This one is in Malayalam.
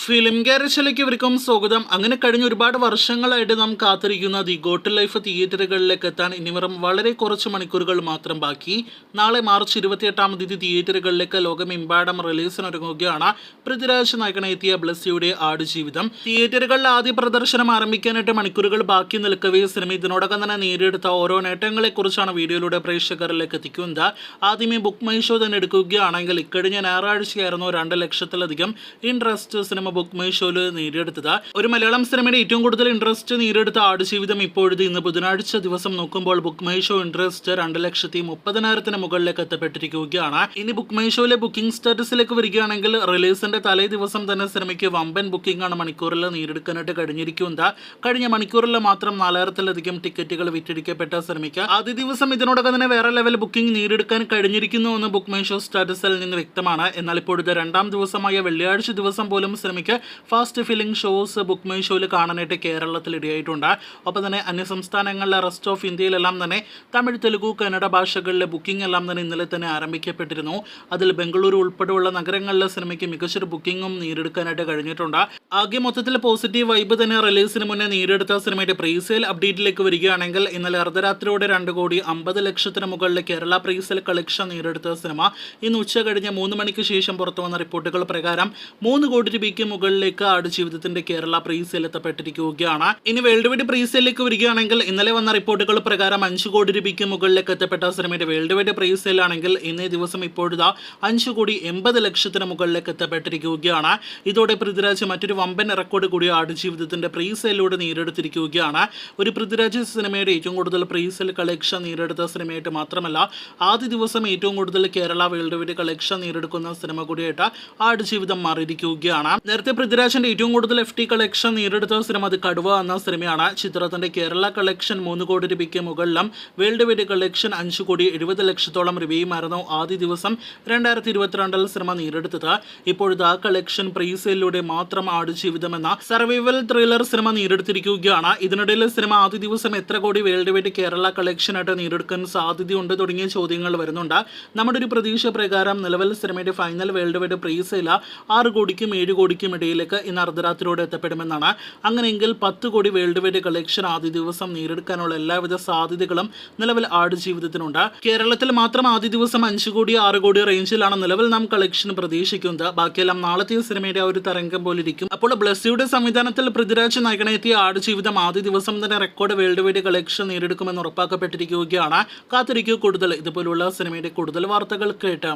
ഫിലിം ഗാരേജിലേക്ക് ഇവർക്കും സ്വാഗതം. അങ്ങനെ കഴിഞ്ഞ ഒരുപാട് വർഷങ്ങളായിട്ട് നാം കാത്തിരിക്കുന്ന ദി ഗോട്ട് ലൈഫ് തിയേറ്ററുകളിലേക്ക് എത്താൻ ഇനി വെറും വളരെ കുറച്ച് മണിക്കൂറുകൾ മാത്രം ബാക്കി. നാളെ മാർച്ച് 28-ാം തീയതി തിയേറ്ററുകളിലേക്ക് ലോകമെമ്പാടും റിലീസിനൊരുങ്ങുകയാണ് പൃഥ്വിരാജ് നായകനെത്തിയ ബ്ലസ്സിയുടെ ആടുജീവിതം. തിയേറ്ററുകളിൽ ആദ്യ പ്രദർശനം ആരംഭിക്കാനായിട്ട് മണിക്കൂറുകൾ ബാക്കി നിൽക്കവേ സിനിമ ഇതിനോടകം തന്നെ നേടിയെടുത്ത ഓരോ നേട്ടങ്ങളെ കുറിച്ചാണ് വീഡിയോയിലൂടെ പ്രേക്ഷകരിലേക്ക് എത്തിക്കുന്നത്. ആദ്യമേ ബുക്ക് മൈ ഷോ തന്നെ എടുക്കുകയാണെങ്കിൽ ഇക്കഴിഞ്ഞ ഞായറാഴ്ചയായിരുന്നു 2 ലക്ഷത്തിലധികം ഇൻട്രസ്റ്റ് സിനിമ ബുക്ക് മൈ ഷോയിൽ നേടിയെടുത്തത്. ഒരു മലയാളം സിനിമയുടെ ഏറ്റവും കൂടുതൽ ഇൻട്രസ്റ്റ് നേടിയെടുത്ത ആടുജീവിതം ഇപ്പോഴത്തെ ഇന്ന് ബുധനാഴ്ച ദിവസം നോക്കുമ്പോൾ ബുക്ക് മൈ ഷോ ഇൻട്രസ്റ്റ് 2,30,000-ന് മുകളിലേക്ക് എത്തപ്പെട്ടിരിക്കുകയാണ്. ഇനി ബുക്ക് മൈ ഷോയിലെ ബുക്കിംഗ് സ്റ്റാറ്റസിലേക്ക് വരികയാണെങ്കിൽ റിലീസിന്റെ തലേ ദിവസം തന്നെ സിനിമയ്ക്ക് വമ്പൻ ബുക്കിംഗ് ആണ് മണിക്കൂറിൽ നേടിയെടുക്കാനായിട്ട് കഴിഞ്ഞിരിക്കുന്നത്. കഴിഞ്ഞ മണിക്കൂറിൽ മാത്രം 4,000-ലധികം ടിക്കറ്റുകൾ വിറ്റഴിക്കപ്പെട്ട സിനിമയ്ക്ക് ആദ്യ ദിവസം ഇതിനോടൊപ്പം തന്നെ വേറെ ലെവൽ ബുക്കിംഗ് നേടിയെടുക്കാൻ കഴിഞ്ഞിരിക്കുന്നുവെന്ന് ബുക്ക് മൈ ഷോ സ്റ്റാറ്റസിൽ നിന്ന് വ്യക്തമാണ്. എന്നാൽ ഇപ്പോഴത്തെ രണ്ടാം ദിവസമായ വെള്ളിയാഴ്ച ദിവസം പോലും സിനിമയ്ക്ക് fast filling shows book my ഷോയിൽ കാണാനായിട്ട് കേരളത്തിൽ ഇടയായിട്ടുണ്ട്. ഒപ്പം തന്നെ അന്യസംസ്ഥാനങ്ങളിലെ റെസ്റ്റ് ഓഫ് ഇന്ത്യയിലെല്ലാം തന്നെ തമിഴ്, തെലുഗു, കന്നഡ ഭാഷകളിലെ ബുക്കിംഗ് എല്ലാം തന്നെ ഇന്നലെ തന്നെ ആരംഭിക്കപ്പെട്ടിരുന്നു. അതിൽ ബംഗളൂരു ഉൾപ്പെടെയുള്ള നഗരങ്ങളിലെ സിനിമയ്ക്ക് മികച്ചൊരു ബുക്കിംഗും നേടിയെടുക്കാനായിട്ട് കഴിഞ്ഞിട്ടുണ്ട്. ആകെ മൊത്തത്തിൽ പോസിറ്റീവ് വൈബ് തന്നെ റിലീസിന് മുന്നേ നേടിയെടുത്ത സിനിമയുടെ പ്രീസെയിൽ അപ്ഡേറ്റിലേക്ക് വരികയാണെങ്കിൽ ഇന്നലെ അർദ്ധരാത്രിയോടെ 2,50,00,000-ന് മുകളിൽ കേരള പ്രീസെയിൽ കളക്ഷൻ നേടിയെടുത്ത സിനിമ ഇന്ന് ഉച്ച കഴിഞ്ഞ് 3 മണിക്ക് ശേഷം പുറത്തു വന്ന റിപ്പോർട്ടുകൾ പ്രകാരം 3 കോടി രൂപയ്ക്ക് മുകളിലേക്ക് ആടുജീവിതത്തിന്റെ കേരള പ്രീസെയിൽ എത്തപ്പെട്ടിരിക്കുകയാണ്. ഇനി വേൾഡ് വൈഡ് പ്രീസെയിലേക്ക് വരികയാണെങ്കിൽ ഇന്നലെ വന്ന റിപ്പോർട്ടുകൾ പ്രകാരം 5 കോടി രൂപയ്ക്ക് മുകളിലേക്ക് എത്തപ്പെട്ട സിനിമയുടെ വേൾഡ് വൈഡ് പ്രീസെയിൽ ആണെങ്കിൽ ഇന്നേ ദിവസം ഇപ്പോഴത്തെ 5,80,00,000-ന് മുകളിലേക്ക് എത്തപ്പെട്ടിരിക്കുകയാണ്. ഇതോടെ പൃഥ്വിരാജ് മറ്റൊരു വമ്പൻ റെക്കോർഡ് കൂടി ആടുജീവിതത്തിന്റെ പ്രീസെയിലൂടെ നേടിയെടുത്തിരിക്കുകയാണ്. ഒരു പൃഥ്വിരാജ് സിനിമയുടെ ഏറ്റവും കൂടുതൽ പ്രീസെയിൽ കളക്ഷൻ നേടിയെടുത്ത സിനിമയായിട്ട് മാത്രമല്ല ആദ്യ ദിവസം ഏറ്റവും കൂടുതൽ കേരള വേൾഡ് വൈഡ് കളക്ഷൻ നേടിയെടുക്കുന്ന സിനിമ കൂടിയായിട്ട് ആടുജീവിതം മാറിയിരിക്കുകയാണ്. നേരത്തെ പൃഥ്വിരാജിന്റെ ഏറ്റവും കൂടുതൽ FT കളക്ഷൻ നേടിയെടുത്ത സിനിമ അത് കടുവ എന്ന സിനിമയാണ്. ചിത്രത്തിന്റെ കേരള കളക്ഷൻ 3 കോടി രൂപയ്ക്ക് മുകളിലും വേൾഡ് വൈഡ് കളക്ഷൻ 5,70,00,000-ഓളം രൂപയുമായിരുന്നു ആദ്യ ദിവസം 2022-ൽ സിനിമ നേടിയെടുത്തത്. ഇപ്പോഴത്തെ ആ കളക്ഷൻ പ്രീസെയിലൂടെ മാത്രം ആടുജീവിതം എന്ന സർവൈവൽ ത്രില്ലർ സിനിമ നേടിയെടുത്തിരിക്കുകയാണ്. ഇതിനിടയിൽ സിനിമ ആദ്യ ദിവസം എത്ര കോടി വേൾഡ് വൈഡ് കേരള കളക്ഷനായിട്ട് നേടിയെടുക്കാൻ സാധ്യതയുണ്ട് തുടങ്ങിയ ചോദ്യങ്ങൾ വരുന്നുണ്ട്. നമ്മുടെ ഒരു പ്രതീക്ഷ പ്രകാരം നിലവിൽ സിനിമയുടെ ഫൈനൽ വേൾഡ് വൈഡ് പ്രീസെയിൽ 6 കോടിക്കും 7 കോടിക്കും ഇടയിലേക്ക് ഇന്ന് അർദ്ധരാത്രിയോടെ എത്തപ്പെടുമെന്നാണ്. അങ്ങനെയെങ്കിൽ 10 കോടി വേൾഡ് വൈഡ് കളക്ഷൻ ആദ്യ ദിവസം നേടിയെടുക്കാനുള്ള എല്ലാവിധ സാധ്യതകളും നിലവിൽ ആടുജീവിതത്തിനുണ്ട്. കേരളത്തിൽ മാത്രം ആദ്യ ദിവസം 5 കോടി 6 കോടി റേഞ്ചിലാണ് നിലവിൽ നാം കളക്ഷൻ പ്രതീക്ഷിക്കുന്നത്. ബാക്കിയെല്ലാം നാളത്തെ സിനിമയുടെ ഒരു തരംഗം പോലിരിക്കും. അപ്പോൾ ബ്ലസ്സിയുടെ സംവിധാനത്തിൽ പൃഥ്വിരാജ് നായകനെത്തിയ ആടുജീവിതം ആദ്യ ദിവസം തന്നെ റെക്കോർഡ് വേൾഡ് വൈഡ് കളക്ഷൻ നേടിയെടുക്കുമെന്ന് ഉറപ്പാക്കപ്പെട്ടിരിക്കുകയാണ്. കാത്തിരിക്കൂ കൂടുതൽ ഇതുപോലുള്ള സിനിമയുടെ കൂടുതൽ വാർത്തകൾ കേട്ട്.